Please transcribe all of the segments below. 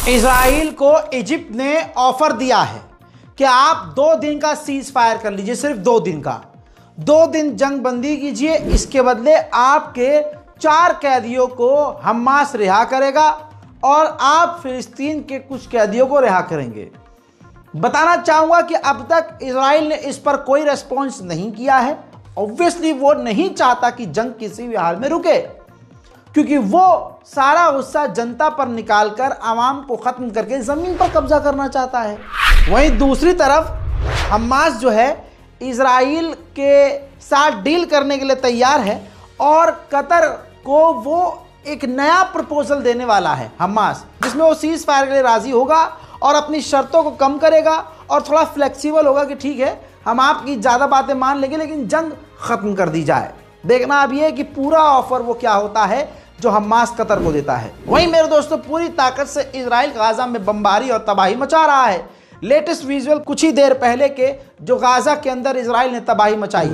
Israel को Egypt ने offer दिया है कि आप 2 दिन का सीज फायर कर लीजिए, सिर्फ 2 दिन का, 2 दिन जंग बंदी कीजिए, इसके बदले आपके 4 कैदियों को हमास रिहा करेगा और आप फिलिस्तीन के कुछ कैदियों को रिहा करेंगे। बताना चाहूंगा कि अब तक इजराइल ने इस पर कोई रेस्पॉन्स नहीं किया है। ऑब्वियसली वो नहीं चाहता कि जंग किसी भी हाल में रुके, क्योंकि वो सारा गुस्सा जनता पर निकालकर आवाम को खत्म करके जमीन पर कब्जा करना चाहता है। वहीं दूसरी तरफ हमास जो है इजराइल के साथ डील करने के लिए तैयार है और कतर को वो एक नया प्रपोजल देने वाला है हमास, जिसमें वो सीज फायर के लिए राजी होगा और अपनी शर्तों को कम करेगा और थोड़ा फ्लेक्सिबल होगा कि ठीक है हम आपकी ज़्यादा बातें मान लेंगे लेकिन जंग ख़त्म कर दी जाए। देखना अब ये है कि पूरा ऑफर वो क्या होता है जो हमास कतर को देता है। वहीं मेरे दोस्तों पूरी ताकत से इजराइल गाजा में बमबारी और तबाही मचा रहा है। लेटेस्ट विजुअल कुछ ही देर पहले के जो गाजा के अंदर इजराइल ने तबाही मचाई है।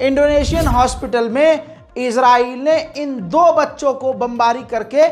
इंडोनेशियन हॉस्पिटल में इजराइल ने इन 2 बच्चों को बमबारी करके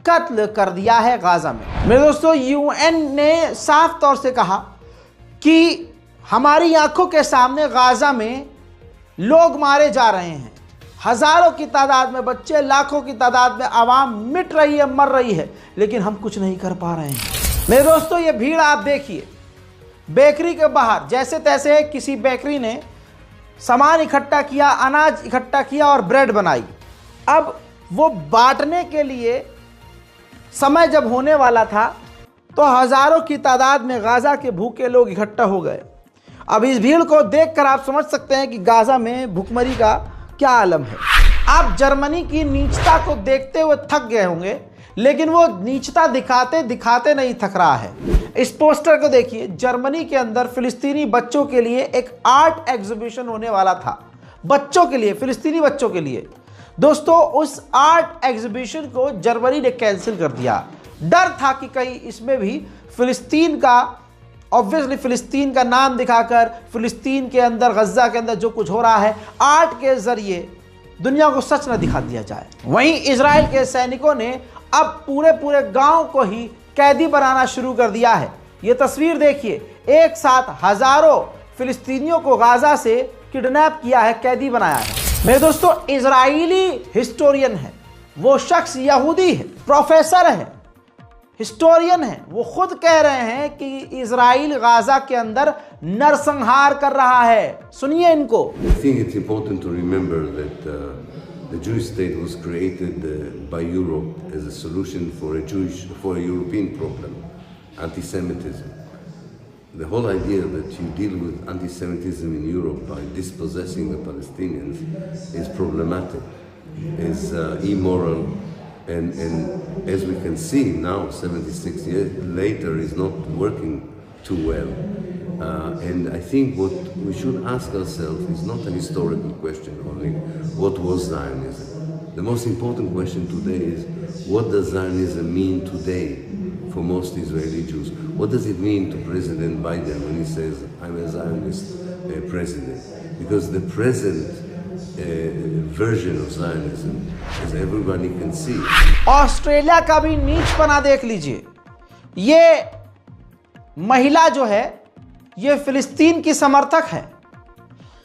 कत्ल कर दिया है गाजा में। मेरे दोस्तों यूएन ने साफ तौर से कहा कि हमारी आंखों के सामने गाजा में लोग मारे जा रहे हैं, हजारों की तादाद में बच्चे, लाखों की तादाद में आवाम मिट रही है, मर रही है, लेकिन हम कुछ नहीं कर पा रहे हैं। मेरे दोस्तों ये भीड़ आप देखिए, बेकरी के बाहर जैसे तैसे किसी बेकरी ने सामान इकट्ठा किया, अनाज इकट्ठा किया और ब्रेड बनाई। अब वो बांटने के लिए समय जब होने वाला था तो हजारों की तादाद में गाजा के भूखे लोग इकट्ठा हो गए। अब इस भीड़ को देखकर आप समझ सकते हैं कि गाजा में भुखमरी का क्या आलम है। आप जर्मनी की नीचता को देखते हुए थक गए होंगे, लेकिन वो नीचता दिखाते दिखाते नहीं थक रहा है। इस पोस्टर को देखिए, जर्मनी के अंदर फिलिस्तीनी बच्चों के लिए एक आर्ट एग्जीबिशन होने वाला था, बच्चों के लिए, फिलिस्तीनी बच्चों के लिए। दोस्तों उस आर्ट एग्जीबिशन को जर्मनी ने कैंसिल कर दिया। डर था कि कहीं इसमें भी फिलिस्तीन का, ऑब्वियसली फिलिस्तीन का नाम दिखाकर फिलिस्तीन के अंदर, गज्जा के अंदर जो कुछ हो रहा है आर्ट के जरिए दुनिया को सच न दिखा दिया जाए। वहीं इजराइल के सैनिकों ने अब पूरे गांव को ही कैदी बनाना शुरू कर दिया है। ये तस्वीर देखिए, एक साथ हजारों फिलिस्तीनियों को गाजा से किडनैप किया है, कैदी बनाया है। मेरे दोस्तों इजरायली हिस्टोरियन है, वो शख्स यहूदी है, प्रोफेसर है, हिस्टोरियन है, वो खुद कह रहे हैं कि इजराइल गाजा के अंदर नरसंहार कर रहा है। सुनिए इनको। I think it's important to remember that the Jewish state was created by Europe as a solution for a European problem, anti-Semitism. The whole idea that you deal with anti-Semitism in Europe by dispossessing the Palestinians is problematic, is immoral, and as we can see now, 76 years later, is not working too well. And I think what we should ask ourselves is not a historical question only, what was Zionism? The most important question today is, what does Zionism mean today for most Israeli Jews? What does it mean to President Biden when he says, I'm a Zionist president? Because the present version of Zionism, as everybody can see. Australia का भी नीचपना देख लीजिए। ये महिला जो है ये फिलिस्तीन की समर्थक है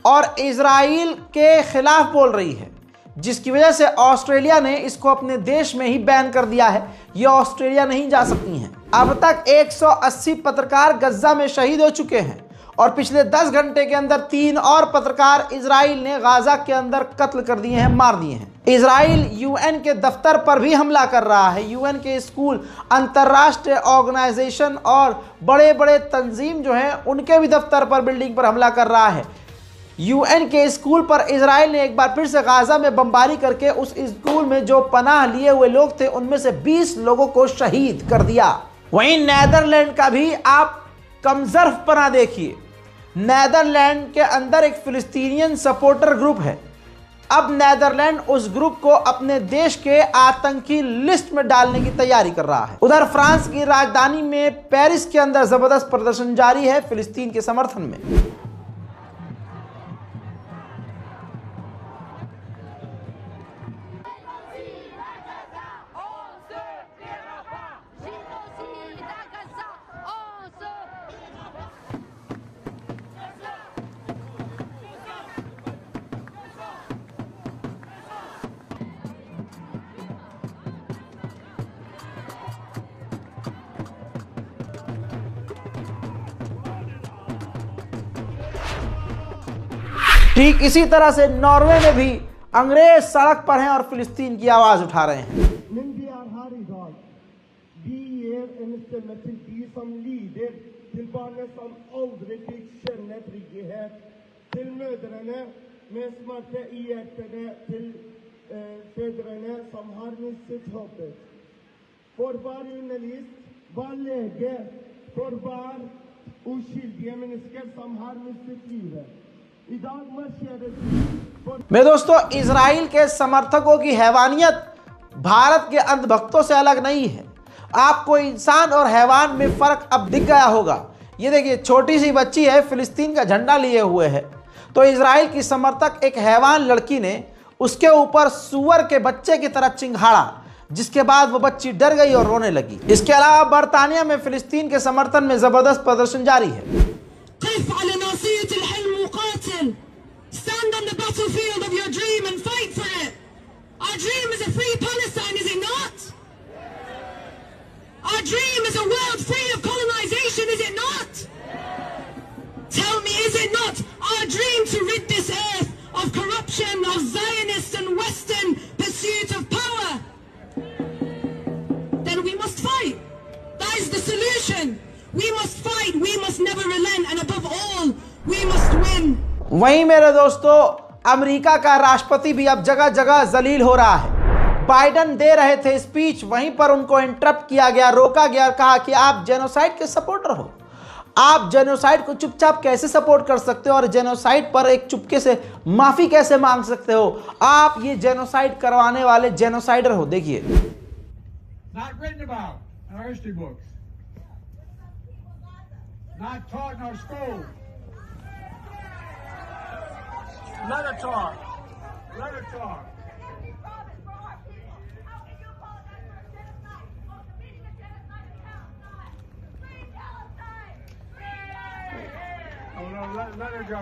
और इजराइल के खिलाफ बोल रही है, जिसकी वजह से ऑस्ट्रेलिया ने इसको अपने देश में ही बैन कर दिया है। ये ऑस्ट्रेलिया नहीं जा सकती हैं। अब तक 180 पत्रकार गज्जा में शहीद हो चुके हैं और पिछले 10 घंटे के अंदर 3 और पत्रकार इजराइल ने गाजा के अंदर कत्ल कर दिए हैं, मार दिए हैं। इजराइल यूएन के दफ्तर पर भी हमला कर रहा है। यूएन के स्कूल, अंतर्राष्ट्रीय ऑर्गेनाइजेशन और बड़े बड़े तंजीम जो हैं उनके भी दफ्तर पर, बिल्डिंग पर हमला कर रहा है। यूएन के स्कूल पर इजराइल ने एक बार फिर से गाजा में बमबारी करके उस स्कूल में जो पनाह लिए हुए लोग थे उनमें से 20 लोगों को शहीद कर दिया। वहीं नेदरलैंड का भी आप कमजर्फ पना देखिए। नेदरलैंड के अंदर एक फिलिस्तीनियन सपोर्टर ग्रुप है। अब नेदरलैंड उस ग्रुप को अपने देश के आतंकी लिस्ट में डालने की तैयारी कर रहा है। उधर फ्रांस की राजधानी में पेरिस के अंदर जबरदस्त प्रदर्शन जारी है फिलिस्तीन के समर्थन में। ठीक इसी तरह से नॉर्वे में भी अंग्रेज सड़क पर हैं और फिलिस्तीन की आवाज उठा रहे हैं। मेरे दोस्तों, इजराइल के समर्थकों की हैवानियत भारत के अंधभक्तों से अलग नहीं है। आपको इंसान और हैवान में फर्क अब दिख गया होगा। ये देखिए, छोटी सी बच्ची है, फिलिस्तीन का झंडा लिए हुए है, तो इजराइल की समर्थक एक हैवान लड़की ने उसके ऊपर सूअर के बच्चे की तरह चिंघाड़ा, जिसके बाद वो बच्ची डर गई और रोने लगी। इसके अलावा बर्तानिया में फिलिस्तीन के समर्थन में जबरदस्त प्रदर्शन जारी है। Stand on the battlefield of your dream and fight for it. Our dream is a free Palestine, is it not? Our dream is a world free of colonization, is it not? Tell me, is it not our dream to rid this earth of corruption, of Zionist and Western pursuit of power? Then we must fight. That is the solution. We must fight, we must never relent, and above all, we must win. वहीं मेरे दोस्तों, America का राष्ट्रपति भी अब जगह जगह जलील हो रहा है। बाइडेन दे रहे थे स्पीच, वहीं पर उनको इंटरप्ट किया गया, रोका गया, कहा कि आप जेनोसाइड के सपोर्टर हो, आप जेनोसाइड को चुपचाप कैसे सपोर्ट कर सकते हो और जेनोसाइड पर एक चुपके से माफी कैसे मांग सकते हो? आप ये जेनोसाइड करवाने वाले जेनोसाइडर हो। देखिए, Let her talk. Let her talk. Oh no, let her go.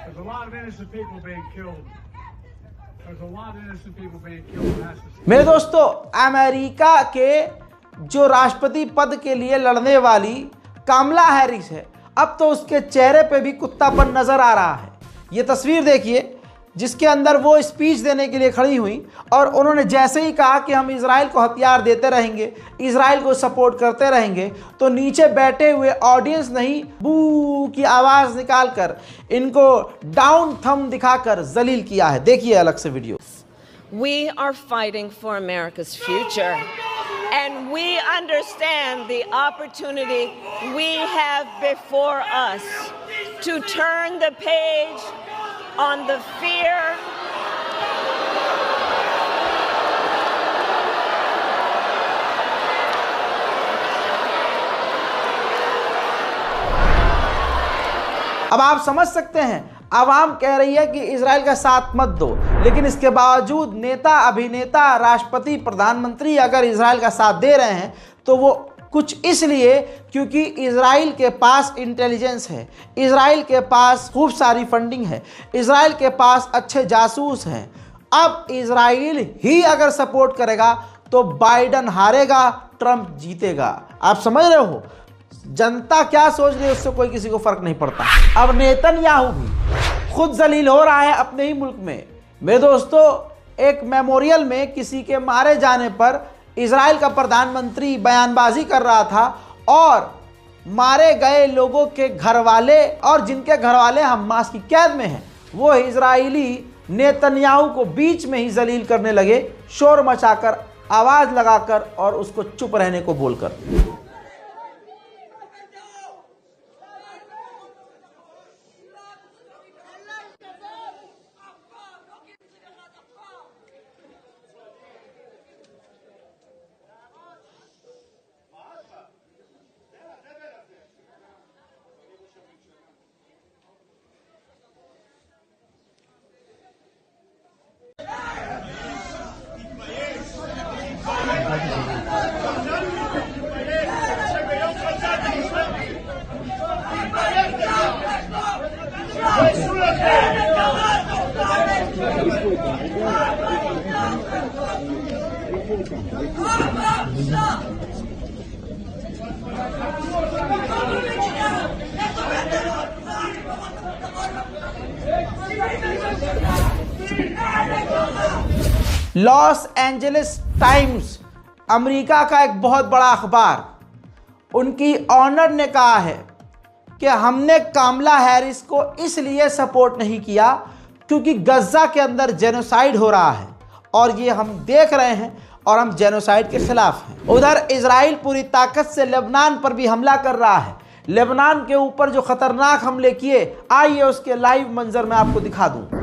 There's a lot of innocent people being killed. There's a lot of innocent people being killed. मेरे दोस्तों, अमेरिका के जो राष्ट्रपति पद के लिए लड़ने वाली कामला हैरिस है, अब तो उसके चेहरे पे भी कुत्तापन नजर आ रहा है। ये तस्वीर देखिए, जिसके अंदर वो स्पीच देने के लिए खड़ी हुई और उन्होंने जैसे ही कहा कि हम इजराइल को हथियार देते रहेंगे, इजराइल को सपोर्ट करते रहेंगे, तो नीचे बैठे हुए ऑडियंस ने ही बू की आवाज निकालकर इनको डाउन थंब दिखाकर जलील किया है। देखिए अलग से video. We are fighting for America's future, and we understand the opportunity we have before us to turn the page on the fear अब आप समझ सकते हैं, आवाम कह रही है कि इजराइल का साथ मत दो, लेकिन इसके बावजूद नेता, अभिनेता, राष्ट्रपति, प्रधानमंत्री अगर इजराइल का साथ दे रहे हैं तो वो कुछ इसलिए क्योंकि इजराइल के पास इंटेलिजेंस है, इजराइल के पास खूब सारी फंडिंग है, इजराइल के पास अच्छे जासूस हैं। अब इजराइल ही अगर सपोर्ट करेगा तो बाइडन हारेगा, ट्रंप जीतेगा। आप समझ रहे हो जनता क्या सोच रही है, उससे कोई किसी को फर्क नहीं पड़ता। अब नेतन्याहू भी खुद जलील हो रहा है अपने ही मुल्क में। मेरे दोस्तों, एक मेमोरियल में किसी के मारे जाने पर इजराइल का प्रधानमंत्री बयानबाजी कर रहा था और मारे गए लोगों के घर वाले और जिनके घर वाले हमास की कैद में हैं, वो इजरायली नेतन्याहू को बीच में ही जलील करने लगे, शोर मचाकर, आवाज लगाकर और उसको चुप रहने को बोलकर। लॉस एंजलिस टाइम्स, अमेरिका का एक बहुत बड़ा अखबार, उनकी ऑनर ने कहा है कि हमने कामला हैरिस को इसलिए सपोर्ट नहीं किया क्योंकि गज़ा के अंदर जेनोसाइड हो रहा है और ये हम देख रहे हैं और हम जेनोसाइड के खिलाफ हैं। उधर इजराइल पूरी ताकत से लेबनान पर भी हमला कर रहा है। लेबनान के ऊपर जो खतरनाक हमले किए, आइए उसके लाइव मंजर मैं आपको दिखा दूं।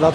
3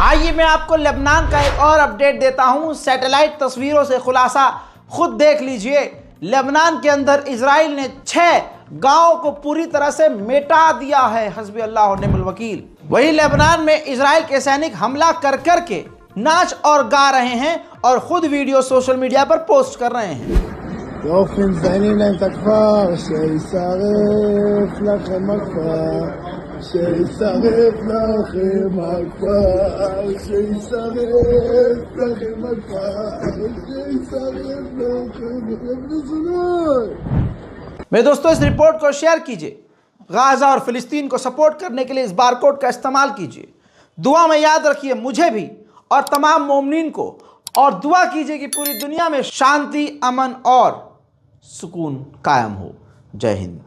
आइए मैं आपको लेबनान का एक और अपडेट देता हूं। सैटेलाइट तस्वीरों से खुलासा खुद देख लीजिए। लेबनान के अंदर इजराइल ने 6 गांवों को पूरी तरह से मिटा दिया है। हस्बी अल्लाह व निअमल वकील। वही लेबनान में इजराइल के सैनिक हमला कर कर के नाच और गा रहे हैं और खुद वीडियो सोशल मीडिया पर पोस्ट कर रहे हैं। मेरे दोस्तों, इस रिपोर्ट को शेयर कीजिए। गाजा और फिलिस्तीन को सपोर्ट करने के लिए इस बारकोड का इस्तेमाल कीजिए। दुआ में याद रखिए मुझे भी और तमाम मोमिनीन को, और दुआ कीजिए कि पूरी दुनिया में शांति, अमन और सुकून कायम हो। जय हिंद।